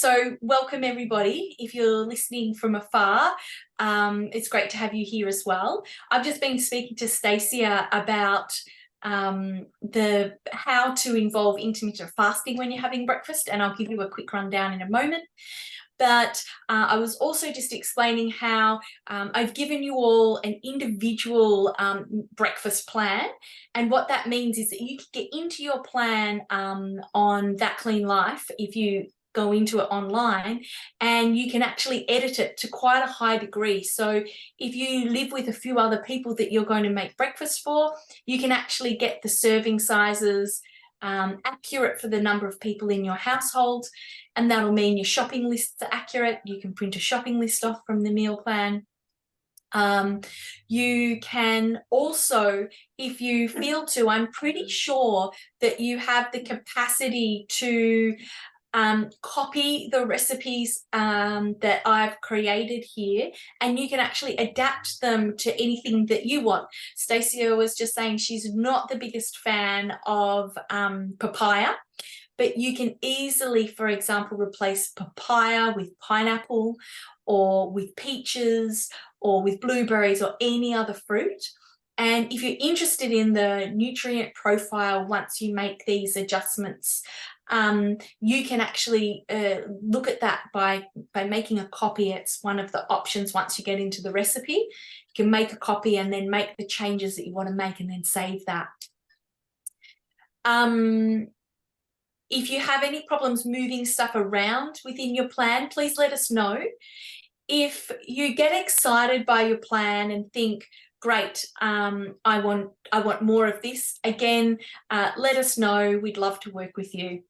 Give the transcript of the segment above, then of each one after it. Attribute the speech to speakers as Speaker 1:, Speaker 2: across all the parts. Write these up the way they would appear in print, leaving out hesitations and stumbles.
Speaker 1: So welcome everybody. If you're listening from afar, it's great to have you here as well. I've just been speaking to Stacia about the how to involve intermittent fasting when you're having breakfast, and I'll give you a quick rundown in a moment. But I was also just explaining how I've given you all an individual breakfast plan. And what that means is that you can get into your plan on That Clean Life if you go into it online, and you can actually edit it to quite a high degree. So if you live with a few other people that you're going to make breakfast for, you can actually get the serving sizes accurate for the number of people in your household, and that'll mean your shopping lists are accurate. You can print a shopping list off from the meal plan. You can also, if you feel to, I'm pretty sure that you have the capacity to copy the recipes that I've created here, and you can actually adapt them to anything that you want. Stacia was just saying she's not the biggest fan of papaya, but you can easily, for example, replace papaya with pineapple or with peaches or with blueberries or any other fruit. And if you're interested in the nutrient profile, once you make these adjustments, you can actually look at that by making a copy. It's one of the options once you get into the recipe. You can make a copy and then make the changes that you want to make and then save that. If you have any problems moving stuff around within your plan, please let us know. If you get excited by your plan and think, great, I want more of this, again, let us know. We'd love to work with you.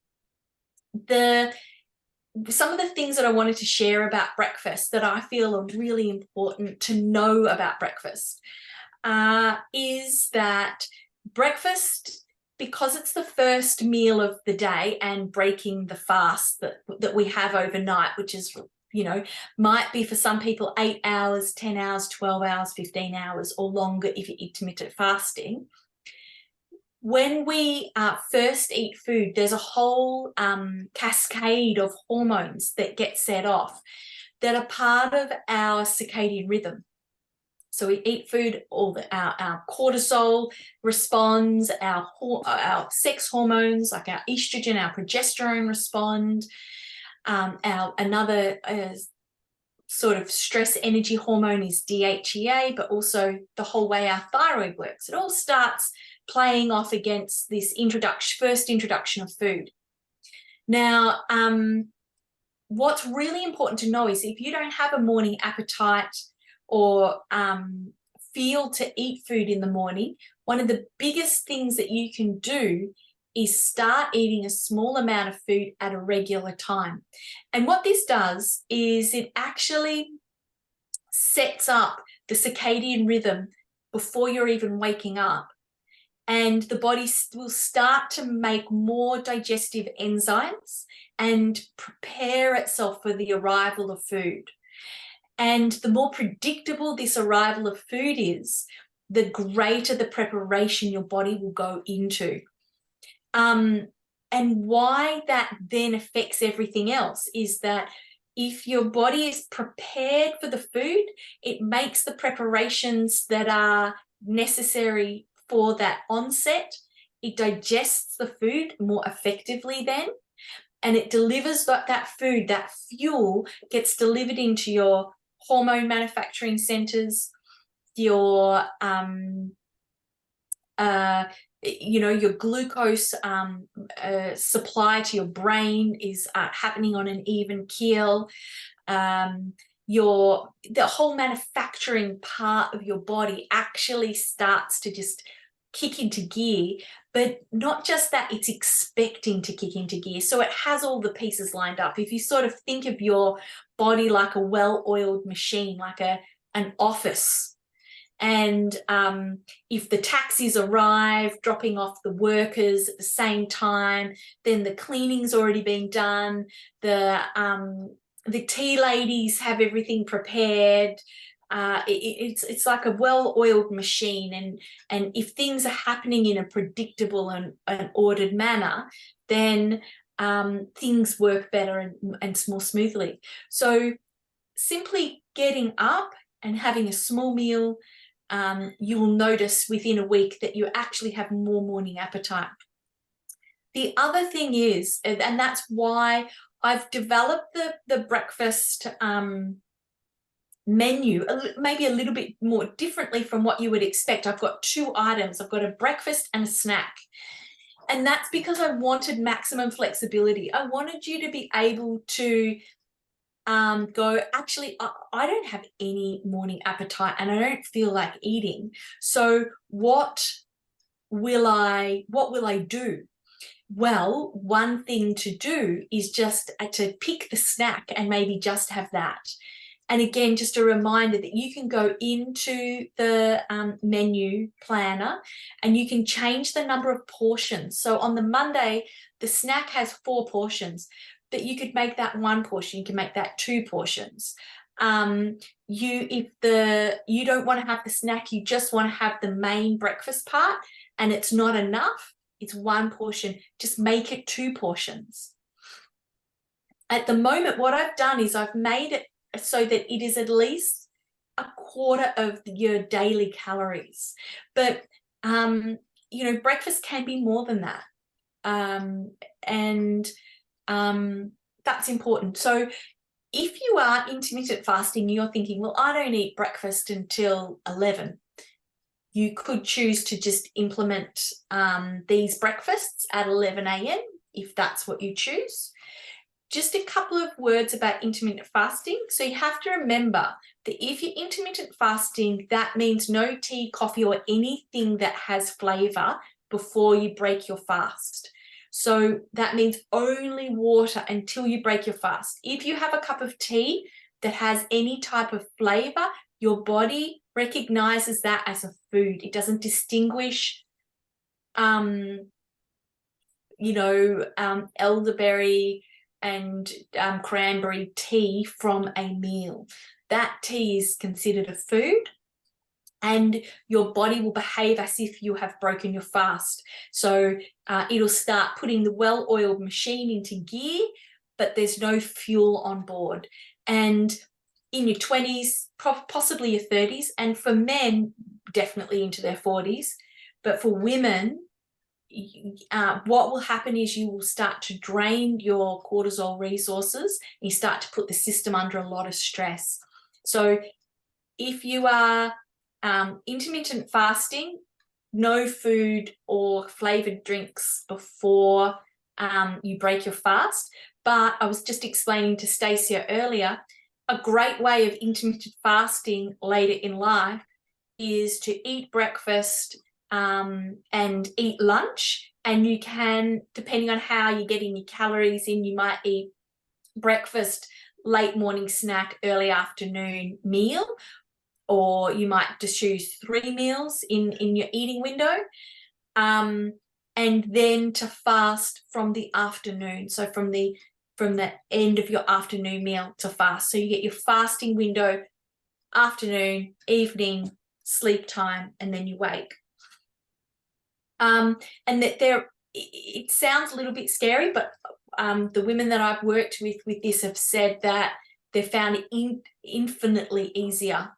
Speaker 1: Some of the things that I wanted to share about breakfast that I feel are really important to know about breakfast is that breakfast, because it's the first meal of the day and breaking the fast that we have overnight, which is, you know, might be for some people 8 hours, 10 hours, 12 hours, 15 hours or longer if you're intermittent fasting. When we first eat food, there's a whole cascade of hormones that get set off that are part of our circadian rhythm. So we eat food, our cortisol responds, our sex hormones like our estrogen, our progesterone respond, another sort of stress energy hormone is DHEA, but also the whole way our thyroid works. It all starts playing off against this first introduction of food. Now, what's really important to know is if you don't have a morning appetite or feel to eat food in the morning, one of the biggest things that you can do is start eating a small amount of food at a regular time. And what this does is it actually sets up the circadian rhythm before you're even waking up. And the body will start to make more digestive enzymes and prepare itself for the arrival of food. And the more predictable this arrival of food is, the greater the preparation your body will go into. And why that then affects everything else is that if your body is prepared for the food, it makes the preparations that are necessary for that onset. It digests the food more effectively then, and it delivers that food, that fuel gets delivered into your hormone manufacturing centers, your your glucose supply to your brain is happening on an even keel. The whole manufacturing part of your body actually starts to just kick into gear, but not just that, it's expecting to kick into gear. So it has all the pieces lined up. If you sort of think of your body like a well-oiled machine, like an office, and if the taxis arrive, dropping off the workers at the same time, then the cleaning's already been done, the tea ladies have everything prepared. It's like a well-oiled machine, and if things are happening in a predictable and ordered manner, then things work better and more smoothly. So simply getting up and having a small meal, you will notice within a week that you actually have more morning appetite. The other thing is, and that's why I've developed the breakfast menu maybe a little bit more differently from what you would expect. I've got 2 items. I've got a breakfast and a snack. And that's because I wanted maximum flexibility. I wanted you to be able to go, actually, I don't have any morning appetite and I don't feel like eating. So what will I do? Well, one thing to do is just to pick the snack and maybe just have that. And again, just a reminder that you can go into the menu planner and you can change the number of portions. So on the Monday, the snack has 4 portions, but you could make that 1 portion. You can make that 2 portions. If you don't want to have the snack, you just want to have the main breakfast part and it's not enough, it's 1 portion, just make it 2 portions. At the moment, what I've done is I've made it so that it is at least a quarter of your daily calories. But, breakfast can be more than that. That's important. So if you are intermittent fasting, you're thinking, well, I don't eat breakfast until 11. You could choose to just implement these breakfasts at 11 a.m. if that's what you choose. Just a couple of words about intermittent fasting. So you have to remember that if you're intermittent fasting, that means no tea, coffee, or anything that has flavor before you break your fast. So that means only water until you break your fast. If you have a cup of tea that has any type of flavor, your body recognizes that as a food. It doesn't distinguish, elderberry and cranberry tea from a meal. That tea is considered a food and your body will behave as if you have broken your fast. So it'll start putting the well-oiled machine into gear, but there's no fuel on board. And in your 20s, possibly your 30s, and for men, definitely into their 40s, but for women, what will happen is you will start to drain your cortisol resources and you start to put the system under a lot of stress. So if you are intermittent fasting, no food or flavored drinks before you break your fast. But I was just explaining to Stacia earlier, a great way of intermittent fasting later in life is to eat breakfast and eat lunch, and you can, depending on how you're getting your calories in, you might eat breakfast, late morning snack, early afternoon meal, or you might just choose 3 meals in your eating window, and then to fast from the afternoon, so from the end of your afternoon meal to fast. So you get your fasting window, afternoon, evening, sleep time, and then you wake. And that it sounds a little bit scary, but the women that I've worked with this have said that they've found it infinitely easier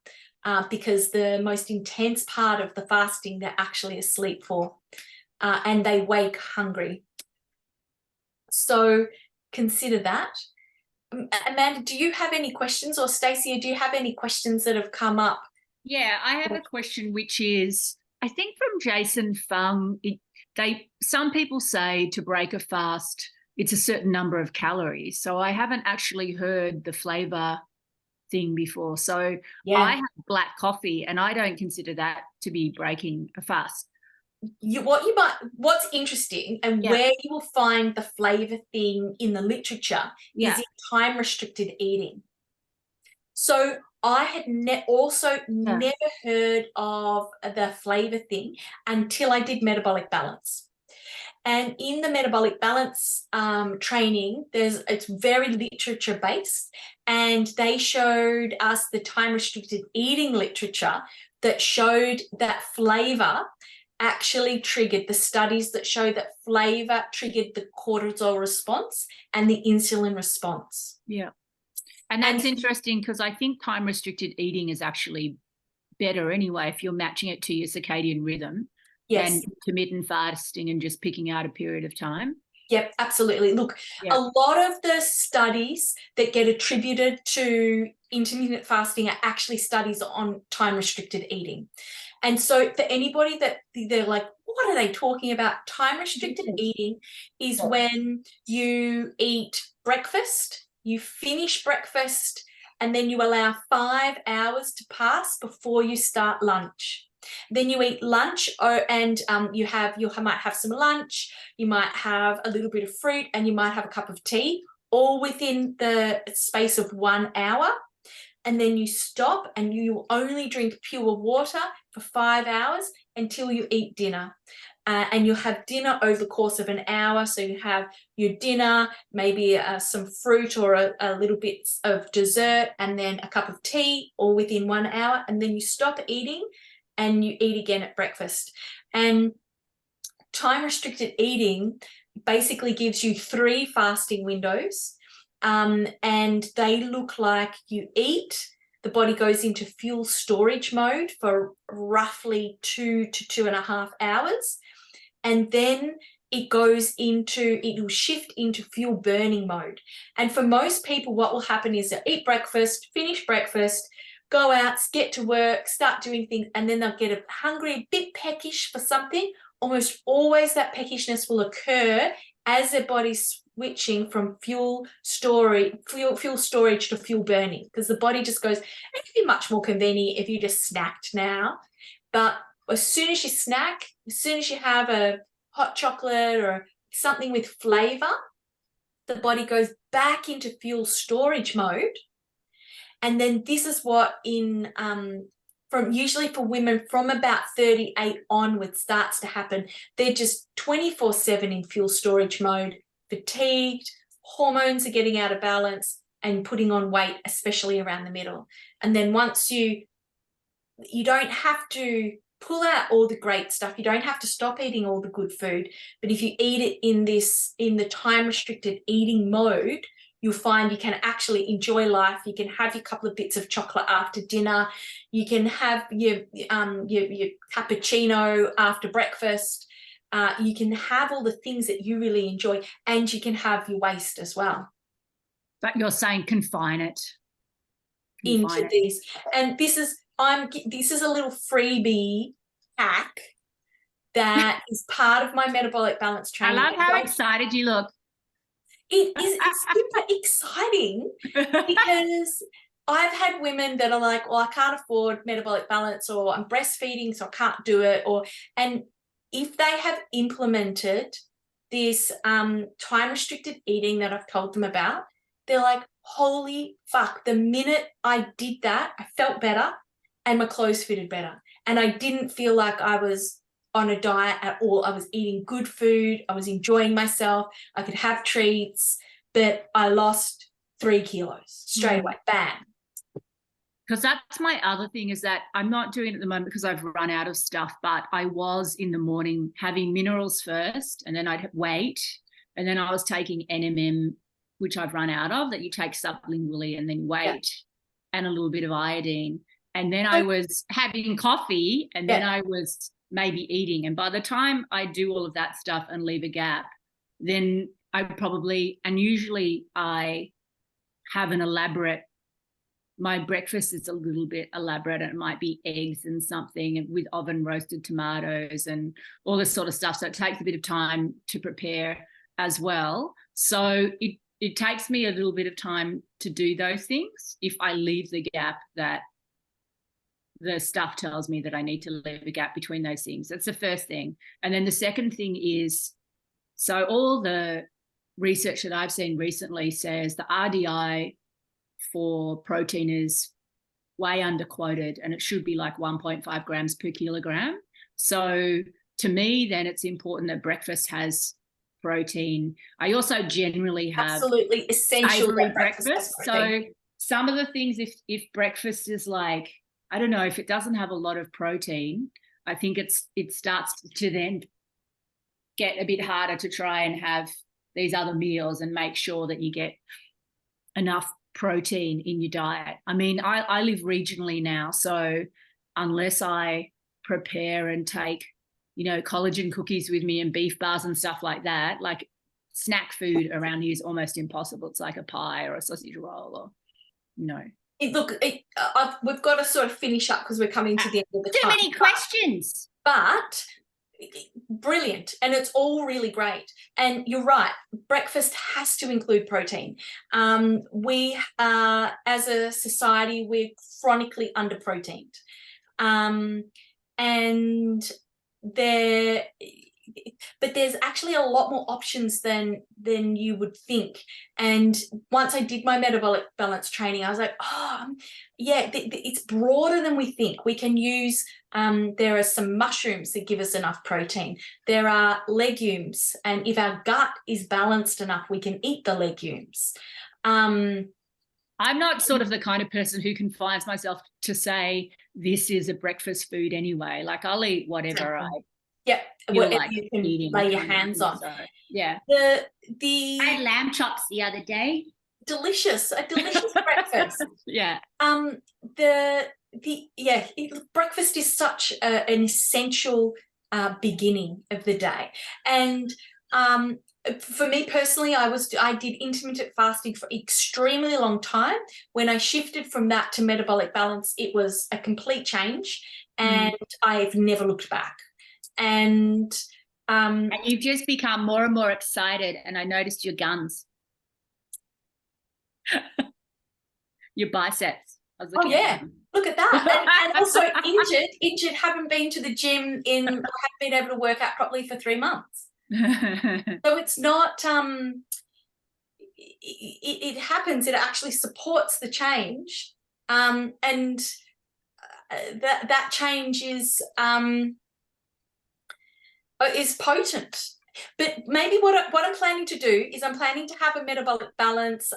Speaker 1: because the most intense part of the fasting they're actually asleep for, and they wake hungry. So consider that. Amanda, do you have any questions, or Stacia, do you have any questions that have come up?
Speaker 2: Yeah, I have a question, which is, I think from Jason Fung, some people say to break a fast, it's a certain number of calories. So I haven't actually heard the flavor thing before. So yeah. I have black coffee and I don't consider that to be breaking a fast.
Speaker 1: What's interesting and where you will find the flavor thing in the literature is in time restricted eating. So I had never heard of the flavor thing until I did metabolic balance. And in the metabolic balance training, it's very literature based, and they showed us the time restricted eating literature that showed that flavor actually triggered, the studies that show that flavor triggered the cortisol response and the insulin response.
Speaker 2: Yeah. And that's interesting, because I think time restricted eating is actually better anyway if you're matching it to your circadian rhythm than intermittent fasting and just picking out a period of time.
Speaker 1: Yep, absolutely. Look, a lot of the studies that get attributed to intermittent fasting are actually studies on time restricted eating. And so for anybody that they're like, what are they talking about? Time restricted eating is when you eat breakfast, you finish breakfast, and then you allow 5 hours to pass before you start lunch. Then you eat lunch, and you might have some lunch, you might have a little bit of fruit, and you might have a cup of tea, all within the space of 1 hour. And then you stop and you only drink pure water for 5 hours until you eat dinner. And you'll have dinner over the course of an hour. So you have your dinner, maybe some fruit or a little bit of dessert, and then a cup of tea, all within 1 hour. And then you stop eating and you eat again at breakfast. And time restricted eating basically gives you 3 fasting windows. And they look like you eat, the body goes into fuel storage mode for roughly 2 to 2.5 hours. And then it will shift into fuel burning mode. And for most people, what will happen is they'll eat breakfast, finish breakfast, go out, get to work, start doing things, and then they'll get hungry, a bit peckish for something. Almost always that peckishness will occur as their body's switching from fuel storage to fuel burning, because the body just goes, it could be much more convenient if you just snacked now. But as soon as you snack, as soon as you have a hot chocolate or something with flavor, the body goes back into fuel storage mode. And then this is what usually for women from about 38 onwards starts to happen. They're just 24/7 in fuel storage mode, fatigued, hormones are getting out of balance and putting on weight, especially around the middle. And then once you don't have to pull out all the great stuff, you don't have to stop eating all the good food, but if you eat it in the time restricted eating mode, you'll find you can actually enjoy life. You can have your couple of bits of chocolate after dinner. You can have your cappuccino after breakfast. You can have all the things that you really enjoy, and you can have your waste as well.
Speaker 2: But you're saying confine it.
Speaker 1: Into these. And this is a little freebie hack that is part of my metabolic balance training.
Speaker 2: I love how excited you look.
Speaker 1: It's super exciting because I've had women that are like, well, I can't afford metabolic balance, or I'm breastfeeding, so I can't do it. And if they have implemented this time restricted eating that I've told them about, they're like, holy fuck, the minute I did that, I felt better and my clothes fitted better. And I didn't feel like I was on a diet at all. I was eating good food. I was enjoying myself. I could have treats, but I lost 3 kilos straight away. Bam.
Speaker 2: Because that's my other thing, is that I'm not doing it at the moment because I've run out of stuff, but I was in the morning having minerals first, and then I'd wait, and then I was taking NMM, which I've run out of, that you take sublingually, and then wait, and a little bit of iodine. And then I was having coffee, and then I was maybe eating. And by the time I do all of that stuff and leave a gap, then usually I have my breakfast is a little bit elaborate. It might be eggs and something with oven roasted tomatoes and all this sort of stuff. So it takes a bit of time to prepare as well. So it takes me a little bit of time to do those things if I leave the gap that the stuff tells me that I need to leave a gap between those things. That's the first thing. And then the second thing is, so all the research that I've seen recently says the RDI for protein is way underquoted, and it should be like 1.5 grams per kilogram. So to me, then it's important that breakfast has protein. I also generally have
Speaker 1: absolutely essential
Speaker 2: savory breakfast. So some of the things, if breakfast is like, I don't know, if it doesn't have a lot of protein, I think it starts to then get a bit harder to try and have these other meals and make sure that you get enough protein in your diet. I mean, I live regionally now, so unless I prepare and take, collagen cookies with me and beef bars and stuff like that, like snack food around here is almost impossible. It's like a pie or a sausage roll or,
Speaker 1: we've got to sort of finish up because we're coming to the end of the
Speaker 2: time. Too many questions.
Speaker 1: But brilliant, and it's all really great. And you're right, breakfast has to include protein. We as a society, we're chronically underproteined, and there's actually a lot more options than you would think. And once I did my metabolic balance training, I was like, yeah, it's broader than we think. We can use there are some mushrooms that give us enough protein. There are legumes, and if our gut is balanced enough, we can eat the legumes.
Speaker 2: I'm not sort of the kind of person who confines myself to say this is a breakfast food anyway. Like I'll eat whatever
Speaker 1: whatever
Speaker 2: like
Speaker 1: you can lay your hands on.
Speaker 2: So, yeah.
Speaker 1: I
Speaker 2: had lamb chops the other day.
Speaker 1: A delicious breakfast.
Speaker 2: Yeah.
Speaker 1: Breakfast is such an essential beginning of the day. And for me personally, I did intermittent fasting for extremely long time. When I shifted from that to metabolic balance, it was a complete change, and I've never looked back. And
Speaker 2: you've just become more and more excited, and I noticed your guns. Your biceps.
Speaker 1: Look at that. And also injured, haven't been to the gym haven't been able to work out properly for 3 months. So it's not it happens, it actually supports the change, and that change is potent. But maybe what I'm planning to do is I'm planning to have a metabolic balance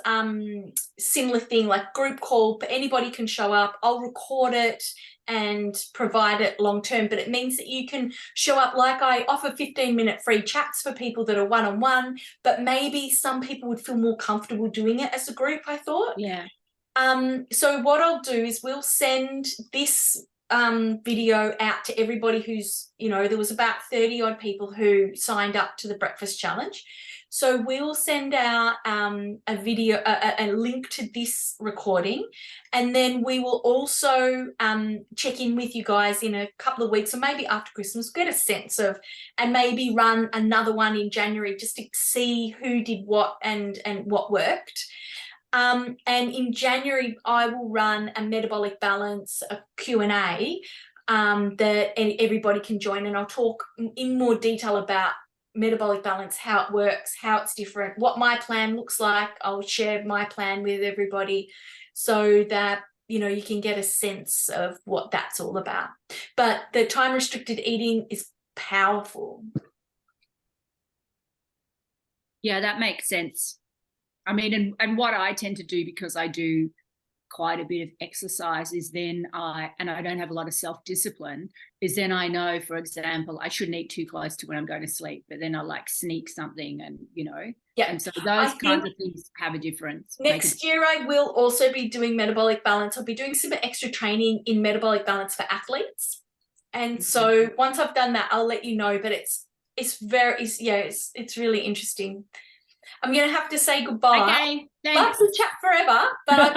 Speaker 1: similar thing, like group call. Anybody can show up. I'll record it and provide it long term, but it means that you can show up. Like I offer 15-minute free chats for people that are one-on-one, but maybe some people would feel more comfortable doing it as a group, I thought.
Speaker 2: Yeah.
Speaker 1: So what I'll do is we'll send this video out to everybody who's, there was about 30 odd people who signed up to the breakfast challenge. So we'll send out a video, a link to this recording, and then we will also check in with you guys in a couple of weeks, or maybe after Christmas, get a sense of, and maybe run another one in January just to see who did what and what worked. And in January, I will run a metabolic balance, a Q&A that everybody can join, and I'll talk in more detail about metabolic balance, how it works, how it's different, what my plan looks like. I'll share my plan with everybody so that, you can get a sense of what that's all about. But the time-restricted eating is powerful.
Speaker 2: Yeah, that makes sense. I mean, and what I tend to do, because I do quite a bit of exercise, is then and I don't have a lot of self-discipline, is then I know, for example, I shouldn't eat too close to when I'm going to sleep, but then I like sneak something and, and so those kinds of things have a difference.
Speaker 1: Next year, I will also be doing metabolic balance. I'll be doing some extra training in metabolic balance for athletes. And so once I've done that, I'll let you know, but it's really interesting. I'm going to have to say goodbye.
Speaker 2: Okay, thanks.
Speaker 1: Love to chat forever, but